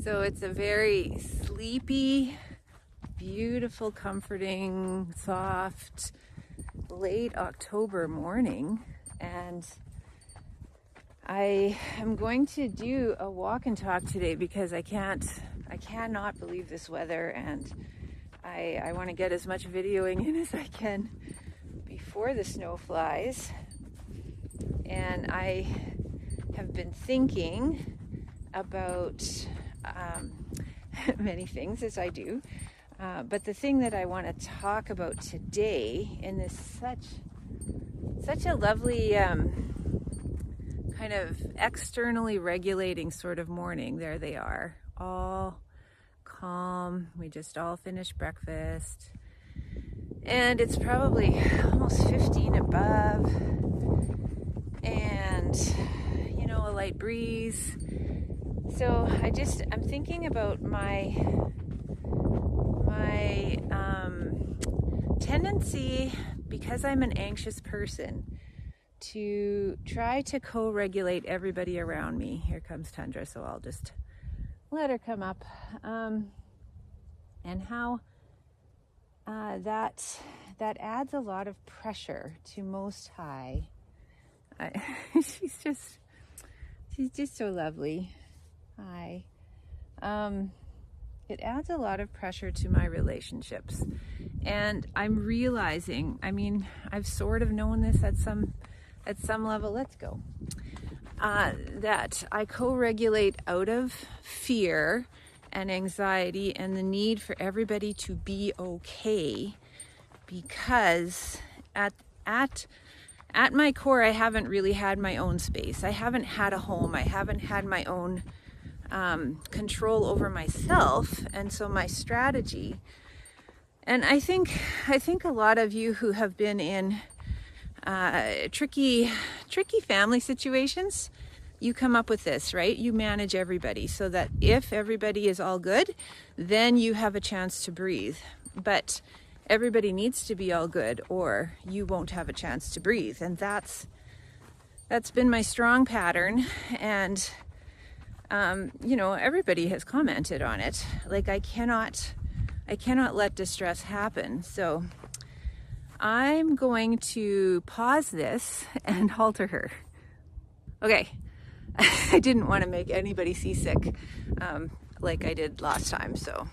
So it's a very sleepy, beautiful, comforting, soft, late October morning, and I am going to do a walk and talk today because I cannot believe this weather, and I want to get as much videoing in as I can before the snow flies. And I have been thinking about many things, as I do, but the thing that I want to talk about today in this such a lovely kind of externally regulating sort of morning. There they are, all calm. We just all finished breakfast, and it's probably almost 15 above, and a light breeze. So I'm thinking about my tendency, because I'm an anxious person, to try to co-regulate everybody around me. Here comes Tundra, so I'll just let her come up. And how that adds a lot of pressure to Most High. She's just so lovely. Hi. It adds a lot of pressure to my relationships, and I'm realizing, I've sort of known this at some level, let's go, that I co-regulate out of fear and anxiety and the need for everybody to be okay, because at my core, I haven't really had my own space. I haven't had a home. I haven't had my own control over myself. And so my strategy, and I think a lot of you who have been in tricky family situations, you come up with this, right? You manage everybody so that if everybody is all good, then you have a chance to breathe. But everybody needs to be all good, or you won't have a chance to breathe. And that's been my strong pattern. And everybody has commented on it. Like, I cannot let distress happen. So I'm going to pause this and halter her. Okay. I didn't want to make anybody seasick like I did last time. So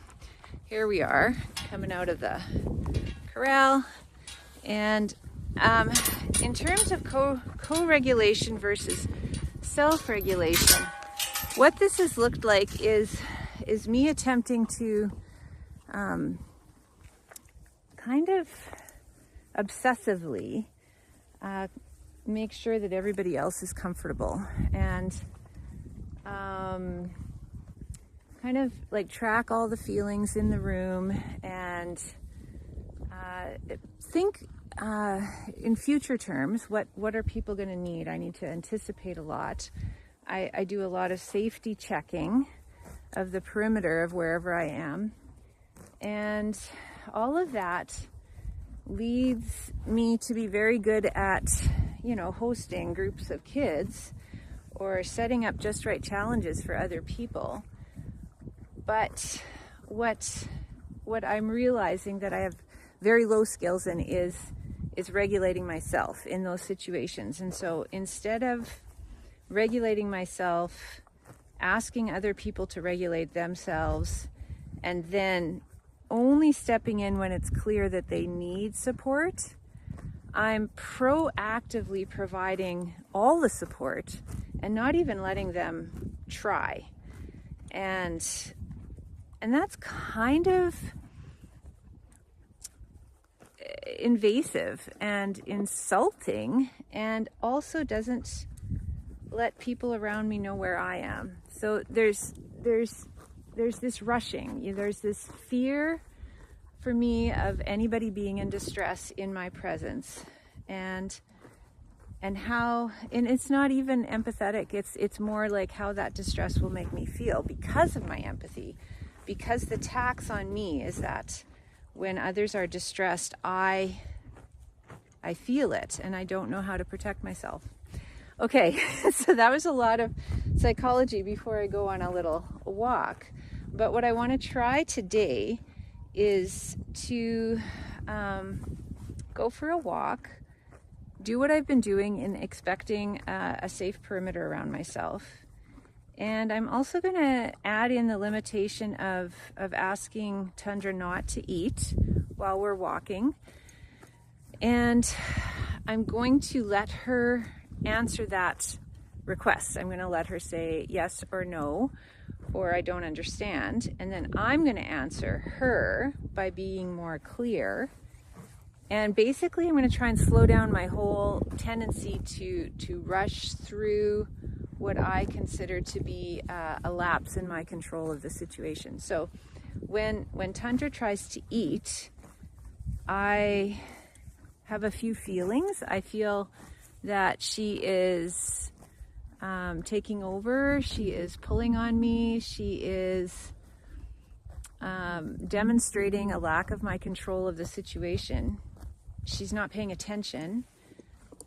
here we are, coming out of the corral. And in terms of co-regulation versus self-regulation, what this has looked like is me attempting to kind of obsessively make sure that everybody else is comfortable, and kind of like track all the feelings in the room, and think in future terms, what are people going to need? I need to anticipate a lot. I do a lot of safety checking of the perimeter of wherever I am, and all of that leads me to be very good at hosting groups of kids or setting up just right challenges for other people. But what I'm realizing that I have very low skills in is regulating myself in those situations. And so instead of regulating myself, asking other people to regulate themselves, and then only stepping in when it's clear that they need support, I'm proactively providing all the support and not even letting them try. And that's kind of invasive and insulting, and also doesn't let people around me know where I am. So there's this rushing, there's this fear for me of anybody being in distress in my presence, and it's not even empathetic. It's more like how that distress will make me feel because of my empathy, because the tax on me is that when others are distressed, I feel it, and I don't know how to protect myself. Okay, so that was a lot of psychology before I go on a little walk. But what I want to try today is to go for a walk, do what I've been doing in expecting a safe perimeter around myself. And I'm also going to add in the limitation of asking Tundra not to eat while we're walking. And I'm going to let her answer that request. I'm going to let her say yes or no, or I don't understand. And then I'm going to answer her by being more clear. And basically, I'm going to try and slow down my whole tendency to rush through what I consider to be a lapse in my control of the situation. So when Tundra tries to eat, I have a few feelings. I feel that she is taking over. She is pulling on me. She is demonstrating a lack of my control of the situation. She's not paying attention.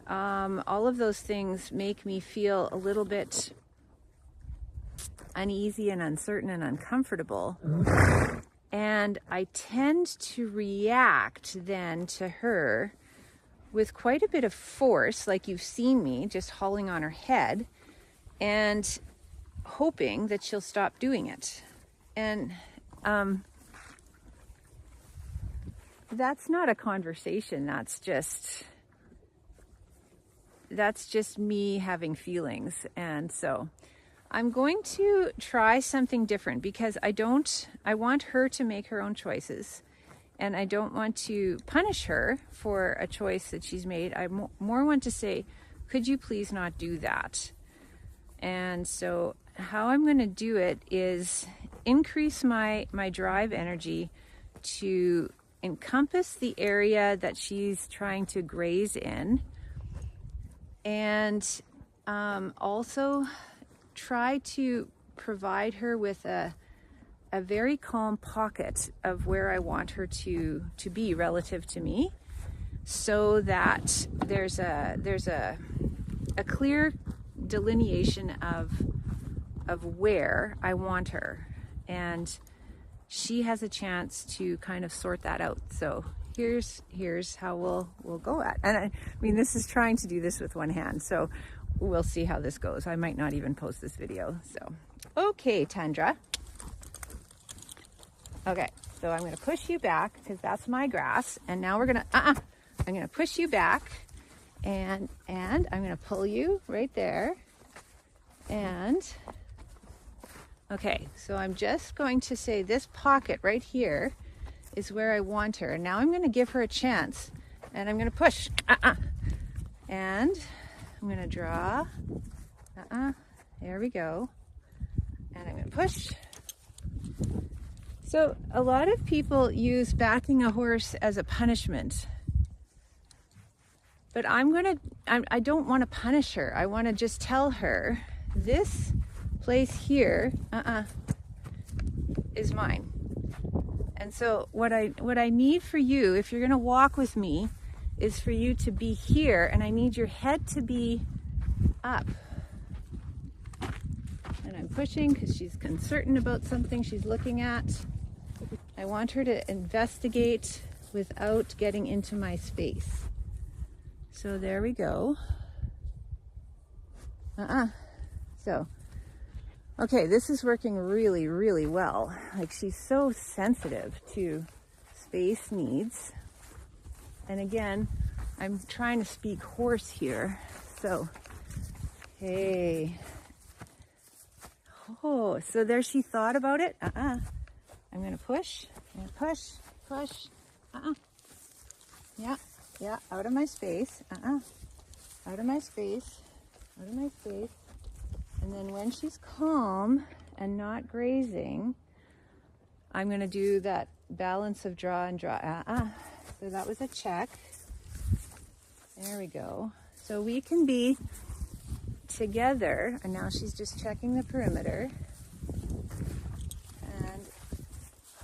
All of those things make me feel a little bit uneasy and uncertain and uncomfortable. And I tend to react then to her with quite a bit of force, like you've seen me just hauling on her head and hoping that she'll stop doing it. And that's not a conversation. That's just me having feelings. And so I'm going to try something different because I want her to make her own choices. And I don't want to punish her for a choice that she's made. I more want to say, could you please not do that? And so how I'm going to do it is increase my drive energy to encompass the area that she's trying to graze in, and also try to provide her with a very calm pocket of where I want her to be relative to me, so that there's a clear delineation of where I want her, and she has a chance to kind of sort that out. So here's how we'll go at. And I mean, this is trying to do this with one hand, so we'll see how this goes. I might not even post this video. So okay, Tundra. Okay, so I'm going to push you back because that's my grass, and now we're gonna I'm going to push you back, and I'm going to pull you right there. And okay, so I'm just going to say this pocket right here is where I want her. And now I'm going to give her a chance, and I'm going to push. And I'm going to draw. There we go. And I'm going to push. So a lot of people use backing a horse as a punishment. But I don't want to punish her. I want to just tell her, this place here is mine. And so what I need for you, if you're going to walk with me, is for you to be here, and I need your head to be up. And I'm pushing because she's uncertain about something she's looking at. I want her to investigate without getting into my space. So there we go. So, okay, this is working really, really well. Like, she's so sensitive to space needs. And again, I'm trying to speak horse here. So, hey. Oh, so there she thought about it. I'm going to push. I'm going to push. Yeah, out of my space. Out of my space. And then when she's calm and not grazing, I'm going to do that balance of draw and draw. So that was a check. There we go. So we can be together. And now she's just checking the perimeter. And,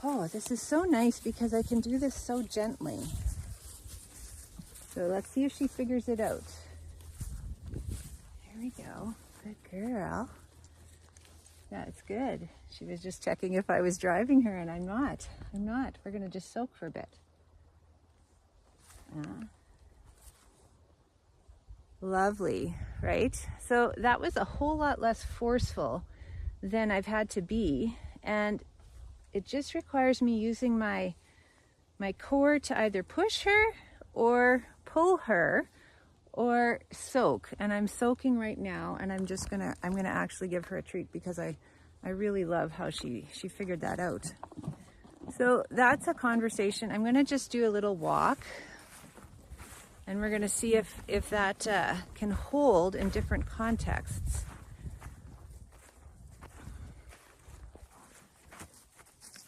oh, this is so nice because I can do this so gently. So let's see if she figures it out. There There we go. Good girl. That's good. She was just checking if I was driving her, and I'm not. I'm not. We're going to just soak for a bit. Lovely, right? So that was a whole lot less forceful than I've had to be, and it just requires me using my core to either push her or pull her or soak. And I'm soaking right now, and I'm gonna actually give her a treat because I really love how she figured that out. So that's a conversation. I'm gonna just do a little walk, and we're gonna see if that can hold in different contexts.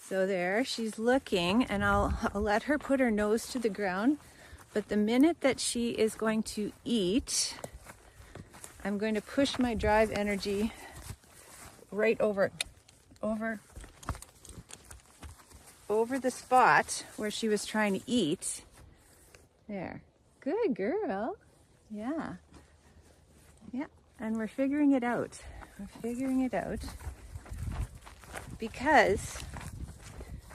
So there, she's looking, and I'll let her put her nose to the ground. But the minute that she is going to eat, I'm going to push my drive energy right over the spot where she was trying to eat. There. Good girl. Yeah. Yeah. And we're figuring it out. We're figuring it out. Because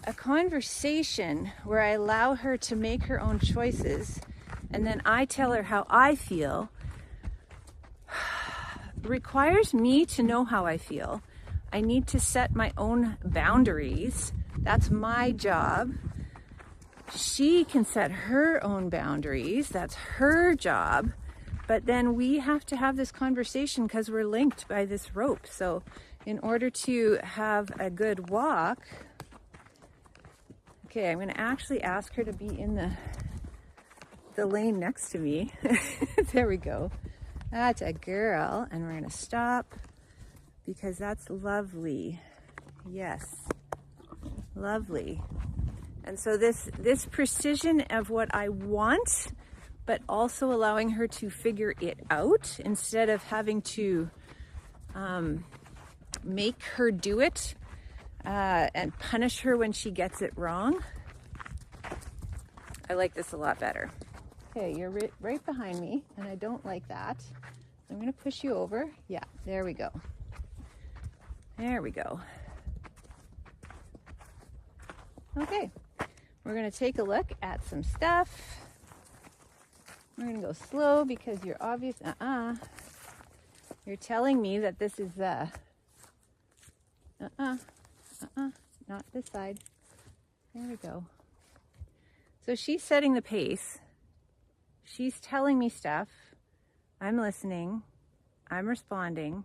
a conversation where I allow her to make her own choices and then I tell her how I feel requires me to know how I feel. I need to set my own boundaries. That's my job. She can set her own boundaries. That's her job. But then we have to have this conversation because we're linked by this rope. So in order to have a good walk, okay, I'm going to actually ask her to be in the lane next to me. There we go. That's a girl. And we're going to stop because that's lovely. Yes. Lovely. And so this precision of what I want, but also allowing her to figure it out instead of having to make her do it and punish her when she gets it wrong. I like this a lot better. Okay, you're right behind me, and I don't like that. I'm going to push you over. Yeah, there we go. There we go. Okay, we're going to take a look at some stuff. We're going to go slow because you're obvious. You're telling me that this is not this side. There we go. So she's setting the pace. She's telling me stuff. I'm listening. I'm responding.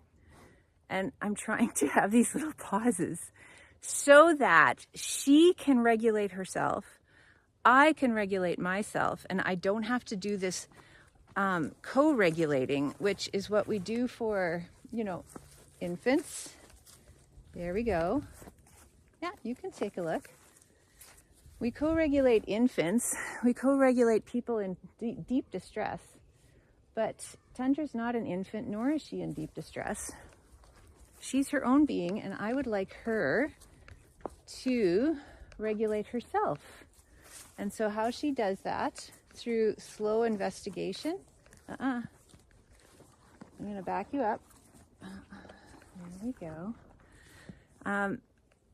And I'm trying to have these little pauses so that she can regulate herself. I can regulate myself. And I don't have to do this co-regulating, which is what we do for, infants. There we go. Yeah, you can take a look. We co-regulate infants. We co-regulate people in deep distress. But Tundra's not an infant, nor is she in deep distress. She's her own being, and I would like her to regulate herself. And so how she does that, through slow investigation. I'm going to back you up. There we go. I'm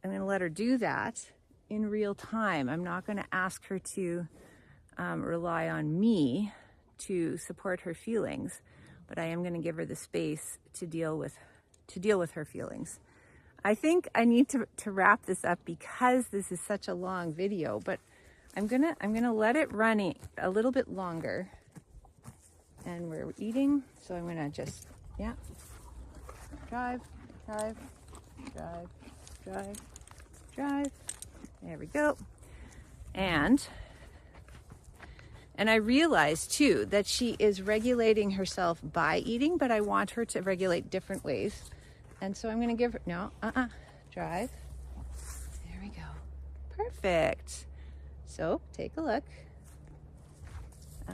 going to let her do that in real time. I'm not going to ask her to rely on me to support her feelings, but I am going to give her the space to deal with her feelings. I think I need to wrap this up because this is such a long video, but I'm gonna let it run a little bit longer. And we're eating, so I'm gonna just drive. There we go. And I realized too that she is regulating herself by eating, but I want her to regulate different ways. And so I'm gonna give her drive. There we go. Perfect. So take a look.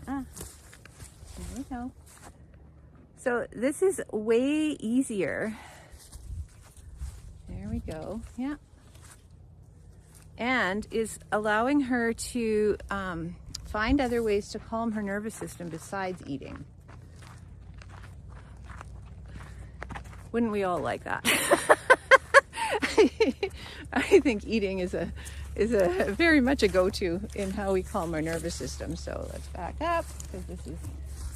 There we go. So this is way easier. There we go. Yeah. And is allowing her to find other ways to calm her nervous system besides eating. Wouldn't we all like that? I think eating is a very much a go-to in how we calm our nervous system. So let's back up, because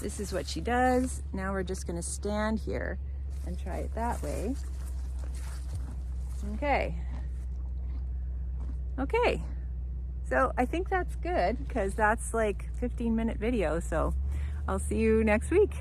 this is what she does. Now we're just going to stand here and try it that way. Okay. So I think that's good, because that's like 15-minute video. So I'll see you next week.